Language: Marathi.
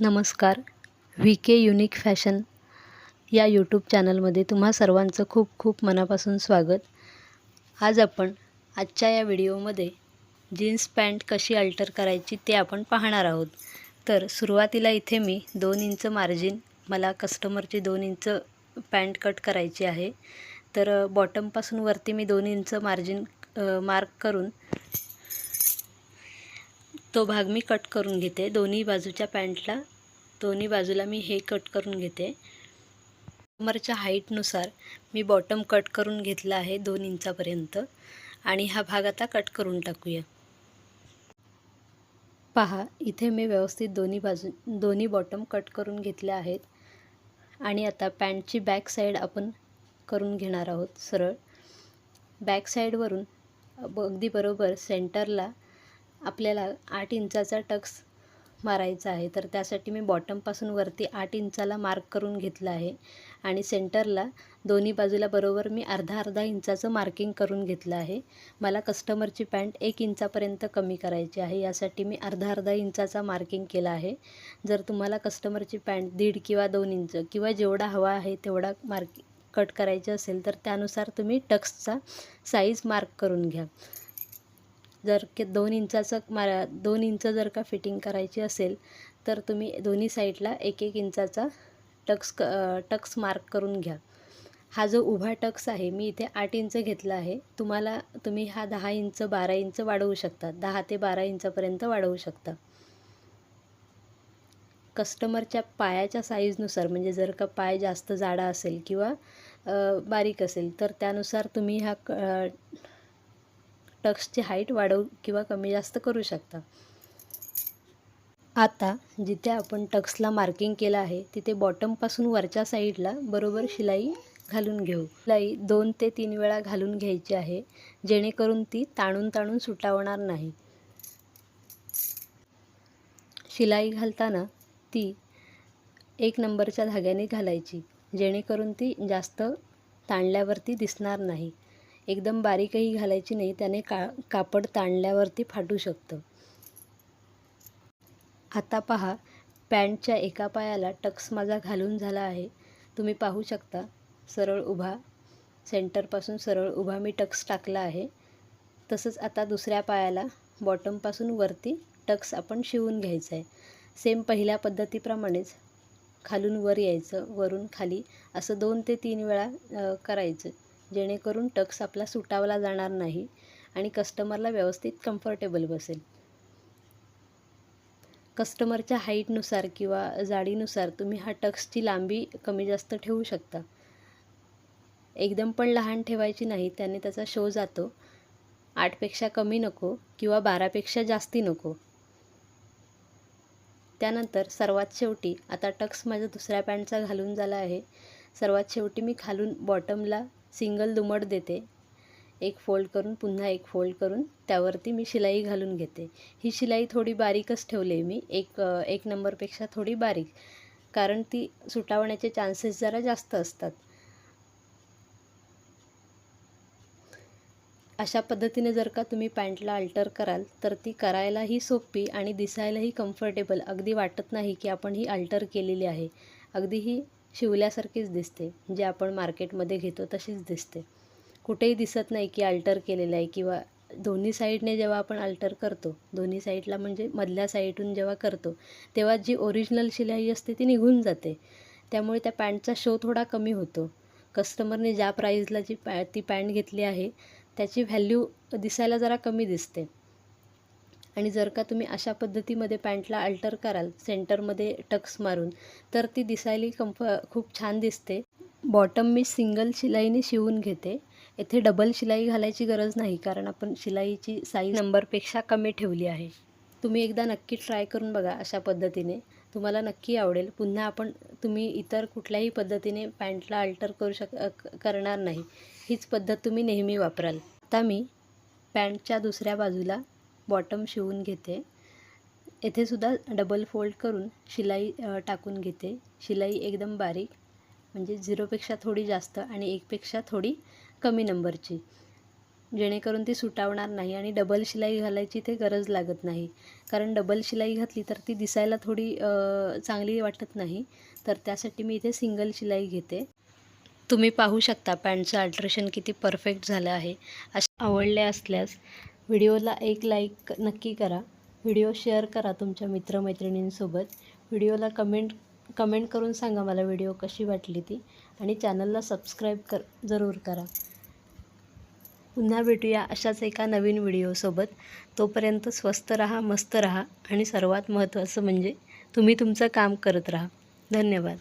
नमस्कार. व्ही के युनिक फॅशन या यूट्यूब चॅनलमध्ये तुम्हा सर्वांचं खूप खूप मनापासून स्वागत. आज आपण आजच्या या व्हिडिओमध्ये जीन्स पॅन्ट कशी अल्टर करायची ते आपण पाहणार आहोत. तर सुरुवातीला इथे मी 2 इंच मार्जिन, मला कस्टमरची 2 इंच पॅन्ट कट करायची आहे. तर बॉटमपासून वरती मी 2 इंच मार्जिन मार्क करून तो भाग मी कट करून घेते. दोन्ही बाजूच्या पॅन्टला दोन्ही बाजूला मी हे कट करून घेते. कमरच्या हाईटनुसार मी बॉटम कट करून घेतला आहे 2 इंचापर्यंत आणि हा भाग आता कट करून टाकूया. पहा, इथे मी व्यवस्थित दोन्ही बॉटम कट करून घेतले आहेत आणि आता पॅन्टची बॅक साईड आपण करून घेणार आहोत. सरळ बॅक साईडवरून अगदी बरोबर सेंटरला आपल्याला 8 इंचाचा टक्स मारायचा आहे. तर त्यासाठी मी बॉटमपासून वरती 8 इंचाला मार्क करून घेतलं आहे आणि सेंटरला दोन्ही बाजूला बरोबर मी अर्धा इंचाचं मार्किंग करून घेतलं आहे. मला कस्टमरची पॅन्ट 1 इंचापर्यंत कमी करायची आहे, यासाठी मी अर्धा इंचाचा मार्किंग केला आहे. जर तुम्हाला कस्टमरची पॅन्ट 1.5 किंवा 2 इंच किंवा जेवढा हवा आहे तेवढा कट करायचे असेल तर त्यानुसार तुम्ही टक्सचा साईज मार्क करून घ्या. जर 2 इंच जर का फिटिंग करायची असेल तर तुम्ही दोन्ही साईडला 1-1 इंचाचा टक्स मार्क करून घ्या. हा जो उभा टक्स आहे मी इथे 8 इंच घेतला आहे. तुम्ही हा 10 इंच 12 इंच वाढवू शकता. 10 ते 12 इंचापर्यंत वाढवू शकता. कस्टमरच्या पायाच्या साईजनुसार, म्हणजे जर का पाय जास्त जाडा असेल किंवा बारीक असेल तर त्यानुसार तुम्ही हा टक्सची हाईट वाढवू किंवा कमी जास्त करू शकता. आता जिथे आपण टक्सला मार्किंग केलं आहे तिथे बॉटमपासून वरच्या साईडला बरोबर शिलाई घालून घेऊ. शिलाई 2 ते 3 वेळा घालून घ्यायची आहे, जेणेकरून ती ताणून सुटावणार नाही. शिलाई घालताना ती 1 नंबरच्या धाग्याने घालायची, जेणेकरून ती जास्त ताणल्यावरती दिसणार नाही. एकदम बारीकही घालायची नाही, त्याने कापड ताणल्यावरती फाटू शकतं. आता पहा, पॅन्टच्या एका पायाला टक्स माझा घालून झाला आहे. तुम्ही पाहू शकता, सरळ उभा, सेंटरपासून सरळ उभा मी टक्स टाकला आहे. तसंच आता दुसऱ्या पायाला बॉटमपासून वरती टक्स आपण शिवून घ्यायचं आहे. सेम पहिल्या पद्धतीप्रमाणेच खालून वर यायचं, वरून खाली, असं 2 ते 3 वेळा करायचं, जेणेकरून टक्स आपला सुटावला जाणार नाही आणि कस्टमरला व्यवस्थित कम्फर्टेबल बसेल. कस्टमरच्या हाईटनुसार किंवा जाडीनुसार तुम्ही हा टक्सची लांबी कमी जास्त ठेवू शकता. एकदम पण लहान ठेवायची नाही, त्याने त्याचा शो जातो. 8पेक्षा कमी नको किंवा 12पेक्षा जास्ती नको. त्यानंतर सर्वात शेवटी आता टक्स माझा दुसऱ्या पॅन्टचा घालून झाला आहे. सर्वात शेवटी मी खालून बॉटमला सिंगल दुमड देते. एक फोल्ड करून पुन्हा एक फोल्ड करून त्यावरती मी शिलाई घालून घेते. ही शिलाई थोडी बारीकच ठेवली मी, एक नंबरपेक्षा थोडी बारीक, कारण ती सुटावण्याचे चान्सेस जरा जास्त असतात. अशा पद्धतीने जर का तुम्ही पॅन्टला अल्टर कराल तर ती करायलाही सोपी आणि दिसायलाही कम्फर्टेबल. अगदी वाटत नाही की आपण ही अल्टर केलेली आहे. अगदी ही शिवल्यासारखीच दिसते, जे आपण मार्केटमध्ये घेतो तशीच दिसते. कुठेही दिसत नाही की अल्टर केलेलं आहे. किंवा दोन्ही साईडने जेव्हा आपण अल्टर करतो, दोन्ही साईडला म्हणजे मधल्या साईडून जेव्हा करतो, तेव्हा जी ओरिजिनल शिलाई असते ती निघून जाते. त्यामुळे त्या पॅन्टचा शो थोडा कमी होतो. कस्टमरने ज्या प्राईजला ती पॅन्ट घेतली आहे त्याची व्हॅल्यू दिसायला जरा कमी दिसते. आणि जर का तुम्ही अशा पद्धतीमध्ये पॅन्टला अल्टर कराल सेंटरमध्ये टक्स मारून, तर ती दिसायला खूप छान दिसते. बॉटम मी सिंगल शिलाईने शिवून घेते. येथे डबल शिलाई घालायची गरज नाही, कारण आपण शिलाईची साईज नंबरपेक्षा कमी ठेवली आहे. तुम्ही एकदा नक्की ट्राय करून बघा अशा पद्धतीने, तुम्हाला नक्की आवडेल. पुन्हा तुम्ही इतर कुठल्याही पद्धतीने पॅन्टला अल्टर करणार नाही. हीच पद्धत तुम्ही नेहमी वापराल. आता मी पॅन्टच्या दुसऱ्या बाजूला बॉटम शिवून घेते. येथे सुद्धा डबल फोल्ड करून शिलाई टाकून घेते. शिलाई एकदम बारीक, म्हणजे 0पेक्षा थोडी जास्त आणि 1पेक्षा थोडी कमी नंबरची. जेणेकरून ती सुटावणार नाही आणि डबल शिलाई घालायची ते गरज लागत नाही. कारण डबल शिलाई घातली तर ती दिसायला थोडी चांगली वाटत नाही. तर त्यासाठी मी इथे सिंगल शिलाई घेते. तुम्ही पाहू शकता पॅन्टचं अल्ट्रेशन किती परफेक्ट झालं आहे. आवडले असल्यास व्हिडिओला एक लाईक नक्की करा. व्हिडिओ शेअर करा तुमच्या मित्रमैत्रिणींसोबत. व्हिडिओला कमेंट करून सांगा मला व्हिडिओ कशी वाटली ती. आणि चॅनलला सबस्क्राईब जरूर करा. पुन्हा भेटूया अशाच एका नवीन व्हिडिओसोबत. तोपर्यंत स्वस्त राहा, मस्त राहा आणि सर्वात महत्त्वाचं म्हणजे तुम्ही तुमचं काम करत राहा. धन्यवाद.